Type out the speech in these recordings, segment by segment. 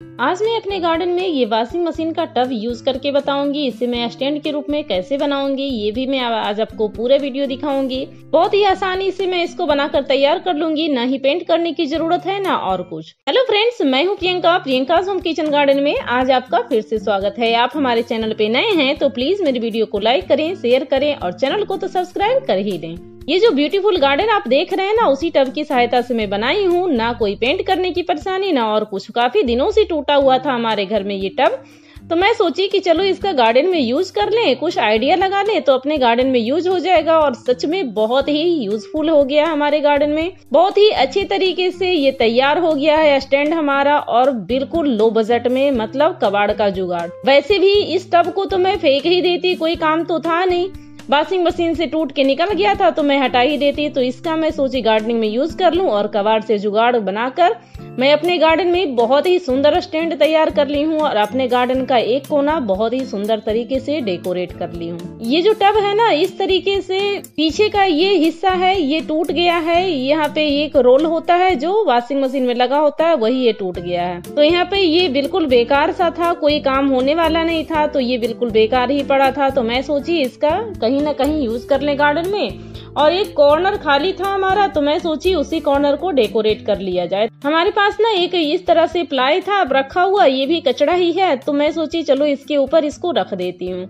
आज मैं अपने गार्डन में ये वॉशिंग मशीन का टब यूज करके बताऊंगी। इसे मैं स्टैंड के रूप में कैसे बनाऊंगी ये भी मैं आज आपको पूरा वीडियो दिखाऊंगी। बहुत ही आसानी से मैं इसको बनाकर तैयार कर लूंगी, ना ही पेंट करने की जरूरत है ना और कुछ। हेलो फ्रेंड्स, मैं हूँ प्रियंका होम किचन गार्डन में आज आपका फिर से स्वागत है। आप हमारे चैनल पे नए हैं तो प्लीज मेरी वीडियो को लाइक करें, शेयर करें और चैनल को तो सब्सक्राइब कर ही दें। ये जो ब्यूटीफुल गार्डन आप देख रहे हैं ना, उसी टब की सहायता से मैं बनाई हूँ। ना कोई पेंट करने की परेशानी ना और कुछ। काफी दिनों से टूटा हुआ था हमारे घर में ये टब, तो मैं सोची कि चलो इसका गार्डन में यूज कर लें, कुछ आइडिया लगा लें तो अपने गार्डन में यूज हो जाएगा। और सच में बहुत ही यूजफुल हो गया हमारे गार्डन में। बहुत ही अच्छे तरीके से ये तैयार हो गया है स्टैंड हमारा, और बिल्कुल लो बजट में, मतलब कबाड़ का जुगाड़। वैसे भी इस टब को तो मैं फेंक ही देती, कोई काम तो था नहीं। वॉशिंग मशीन से टूट के निकल गया था तो मैं हटा ही देती, तो इसका मैं सोची गार्डनिंग में यूज कर लूं। और कबाड़ से जुगाड़ बनाकर मैं अपने गार्डन में बहुत ही सुंदर स्टैंड तैयार कर ली हूँ और अपने गार्डन का एक कोना बहुत ही सुंदर तरीके से डेकोरेट कर ली हूँ। ये जो टब है ना, इस तरीके से पीछे का ये हिस्सा है ये टूट गया है। यहाँ पे एक रोल होता है जो वॉशिंग मशीन में लगा होता है, वही ये टूट गया है। तो यहाँ पे ये बिल्कुल बेकार सा था, कोई काम होने वाला नहीं था, तो ये बिल्कुल बेकार ही पड़ा था। तो मैं सोची इसका कहीं न कहीं यूज कर ले गार्डन में। और एक कॉर्नर खाली था हमारा, तो मैं सोची उसी कॉर्नर को डेकोरेट कर लिया जाए। हमारे पास ना एक इस तरह से प्लाई था अब रखा हुआ, ये भी कचड़ा ही है, तो मैं सोची चलो इसके ऊपर इसको रख देती हूँ।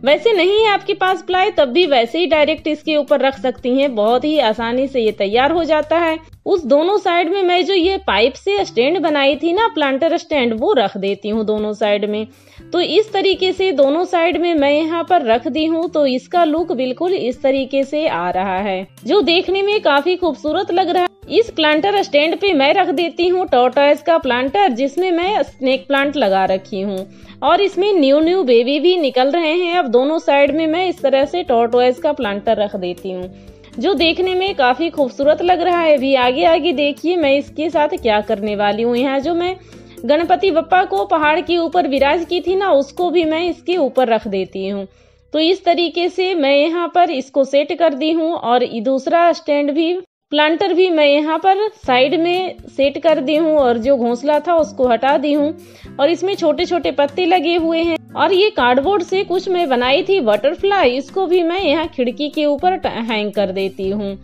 वैसे नहीं है आपके पास प्लाई, तब भी वैसे ही डायरेक्ट इसके ऊपर रख सकती हैं, बहुत ही आसानी से ये तैयार हो जाता है। उस दोनों साइड में मैं जो ये पाइप से स्टैंड बनाई थी ना, प्लांटर स्टैंड, वो रख देती हूँ दोनों साइड में। तो इस तरीके से दोनों साइड में मैं यहाँ पर रख दी हूँ, तो इसका लुक बिल्कुल इस तरीके से आ रहा है, जो देखने में काफी खूबसूरत लग रहा है। इस प्लांटर स्टैंड पे मैं रख देती हूँ टॉर्टॉइस का प्लांटर, जिसमें मैं स्नेक प्लांट लगा रखी हूँ और इसमें न्यू बेबी भी निकल रहे हैं। अब दोनों साइड में मैं इस तरह से टॉर्टॉइस का प्लांटर रख देती हूँ, जो देखने में काफी खूबसूरत लग रहा है। भी आगे देखिए मैं इसके साथ क्या करने वाली हूँ। यहाँ जो मैं गणपति बप्पा को पहाड़ के ऊपर विराज की थी ना, उसको भी मैं इसके ऊपर रख देती हूँ। तो इस तरीके से मैं यहाँ पर इसको सेट कर दी हूँ। और दूसरा स्टैंड भी, प्लांटर भी मैं यहाँ पर साइड में सेट कर दी हूँ, और जो घोंसला था उसको हटा दी हूँ। और इसमें छोटे छोटे पत्ते लगे हुए हैं। और ये कार्डबोर्ड से कुछ मैं बनाई थी बटरफ्लाई, इसको भी मैं यहाँ खिड़की के ऊपर हैंग कर देती हूँ,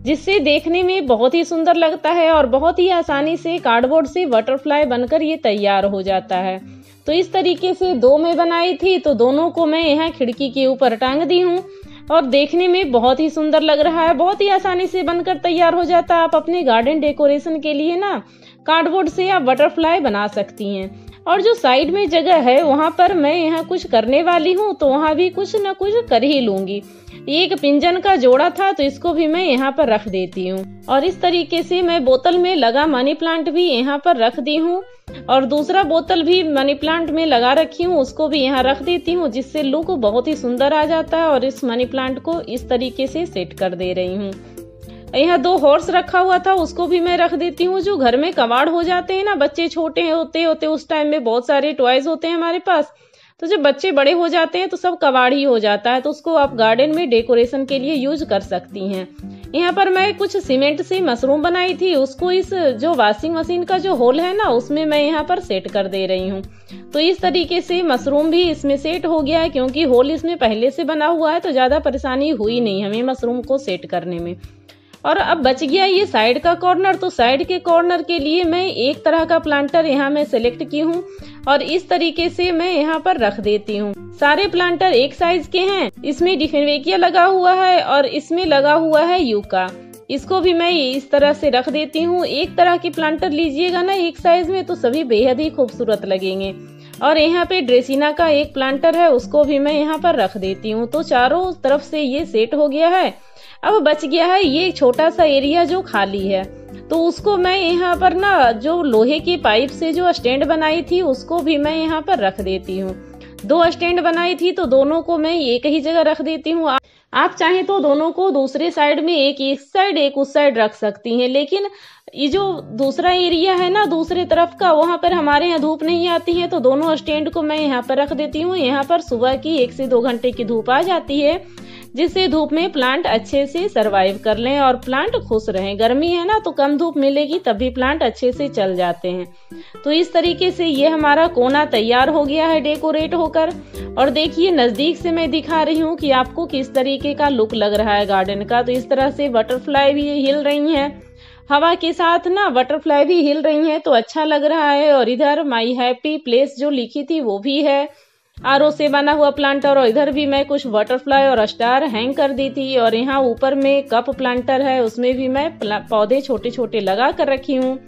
जिससे देखने में बहुत ही सुंदर लगता है। और बहुत ही आसानी से कार्डबोर्ड से बटरफ्लाई बनकर ये तैयार हो जाता है। तो इस तरीके से दो मैं बनाई थी, तो दोनों को मैं यहाँ खिड़की के ऊपर टांग दी हूँ और देखने में बहुत ही सुंदर लग रहा है। बहुत ही आसानी से बनकर तैयार हो जाता है। आप अपने गार्डन डेकोरेशन के लिए ना कार्डबोर्ड से आप बटरफ्लाई बना सकती हैं। और जो साइड में जगह है वहां पर मैं यहाँ कुछ करने वाली हूँ, तो वहां भी कुछ न कुछ कर ही लूंगी। एक पिंजन का जोड़ा था, तो इसको भी मैं यहाँ पर रख देती हूँ। और इस तरीके से मैं बोतल में लगा मनी प्लांट भी यहाँ पर रख दी हूँ, और दूसरा बोतल भी मनी प्लांट में लगा रखी हूँ, उसको भी यहाँ रख देती हूँ, जिससे लुक बहुत ही सुंदर आ जाता है। और इस मनी प्लांट को इस तरीके से सेट कर दे रही हूँ। यहाँ दो हॉर्स रखा हुआ था, उसको भी मैं रख देती हूँ। जो घर में कबाड़ हो जाते हैं ना, बच्चे छोटे होते उस टाइम में बहुत सारे टॉयज होते हैं हमारे पास, तो जब बच्चे बड़े हो जाते हैं तो सब कबाड़ ही हो जाता है, तो उसको आप गार्डन में डेकोरेशन के लिए यूज कर सकती हैं। यहाँ पर मैं कुछ सीमेंट से मशरूम बनाई थी, उसको इस जो वॉशिंग मशीन का जो होल है ना, उसमें मैं यहाँ पर सेट कर दे रही हूँ। तो इस तरीके से मशरूम भी इसमें सेट हो गया है, क्योंकि होल इसमें पहले से बना हुआ है, तो ज्यादा परेशानी हुई नहीं हमें मशरूम को सेट करने में। और अब बच गया ये साइड का कॉर्नर, तो साइड के कॉर्नर के लिए मैं एक तरह का प्लांटर यहाँ मैं सिलेक्ट की हूँ और इस तरीके से मैं यहाँ पर रख देती हूँ। सारे प्लांटर एक साइज के हैं, इसमें डिफेनवेकिया लगा हुआ है और इसमें लगा हुआ है यूका, इसको भी मैं इस तरह से रख देती हूँ। एक तरह के प्लांटर लीजिएगा ना एक साइज में, तो सभी बेहद ही खूबसूरत लगेंगे। और यहाँ पे ड्रेसिना का एक प्लांटर है, उसको भी मैं यहाँ पर रख देती हूँ। तो चारों तरफ से ये सेट हो गया है। अब बच गया है ये छोटा सा एरिया जो खाली है, तो उसको मैं यहाँ पर ना जो लोहे की पाइप से जो स्टैंड बनाई थी, उसको भी मैं यहाँ पर रख देती हूँ। दो स्टैंड बनाई थी, तो दोनों को मैं एक ही जगह रख देती हूँ। आप चाहें तो दोनों को दूसरे साइड में एक इस साइड एक उस साइड रख सकती हैं, लेकिन ये जो दूसरा एरिया है ना दूसरे तरफ का, वहां पर हमारे यहाँ धूप नहीं आती है, तो दोनों स्टैंड को मैं यहाँ पर रख देती हूँ। यहाँ पर सुबह की 1 से 2 घंटे की धूप आ जाती है, जिससे धूप में प्लांट अच्छे से सरवाइव कर लें और प्लांट खुश रहें। गर्मी है ना तो कम धूप मिलेगी तभी प्लांट अच्छे से चल जाते हैं। तो इस तरीके से ये हमारा कोना तैयार हो गया है डेकोरेट होकर। और देखिए नजदीक से मैं दिखा रही हूँ कि आपको किस तरीके का लुक लग रहा है गार्डन का। तो इस तरह से बटरफ्लाई भी हिल रही हैं, हवा के साथ ना बटरफ्लाई भी हिल रही हैं, तो अच्छा लग रहा है। और इधर माई हैप्पी प्लेस जो लिखी थी वो भी है, आरओ से बना हुआ प्लांटर। और इधर भी मैं कुछ बटरफ्लाई और स्टार हैंग कर दी थी। और यहाँ ऊपर में कप प्लांटर है, उसमें भी मैं पौधे छोटे छोटे लगा कर रखी हूँ।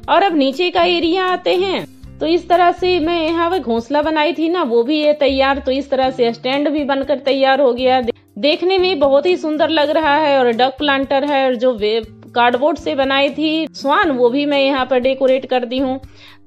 और अब नीचे का एरिया आते हैं, तो इस तरह से मैं यहाँ पे घोंसला बनाई थी ना, वो भी है तैयार। तो इस तरह से स्टैंड भी बनकर तैयार हो गया, देखने में बहुत ही सुंदर लग रहा है। और डक प्लांटर है, और जो कार्डबोर्ड से बनाई थी स्वान, वो भी मैं यहाँ पर डेकोरेट कर दी हूँ।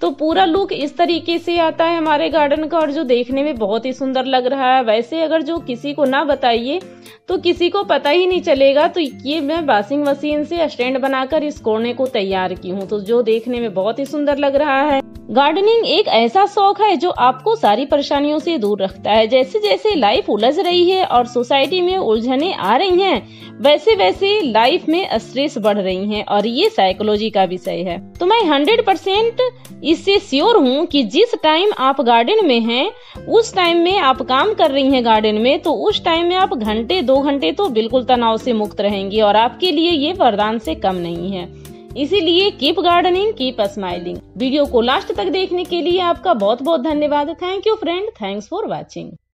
तो पूरा लुक इस तरीके से आता है हमारे गार्डन का, और जो देखने में बहुत ही सुंदर लग रहा है। वैसे अगर जो किसी को ना बताइए तो किसी को पता ही नहीं चलेगा। तो ये मैं वॉशिंग मशीन से स्टैंड बनाकर इस कोने को तैयार की हूँ, तो जो देखने में बहुत ही सुंदर लग रहा है। गार्डनिंग एक ऐसा शौक है जो आपको सारी परेशानियों से दूर रखता है। जैसे जैसे लाइफ उलझ रही है और सोसाइटी में उलझने आ रही हैं, वैसे वैसे लाइफ में स्ट्रेस बढ़ रही हैं, और ये साइकोलॉजी का विषय है। तो मैं 100% इससे श्योर हूँ कि जिस टाइम आप गार्डन में हैं, उस टाइम में आप काम कर रही हैं गार्डन में, तो उस टाइम में आप घंटे 2 घंटे तो बिल्कुल तनाव से मुक्त रहेंगी, और आपके लिए ये वरदान से कम नहीं है। इसीलिए keep gardening, keep smiling. Video को लास्ट तक देखने के लिए आपका बहुत बहुत धन्यवाद। Thank you friend, thanks for watching.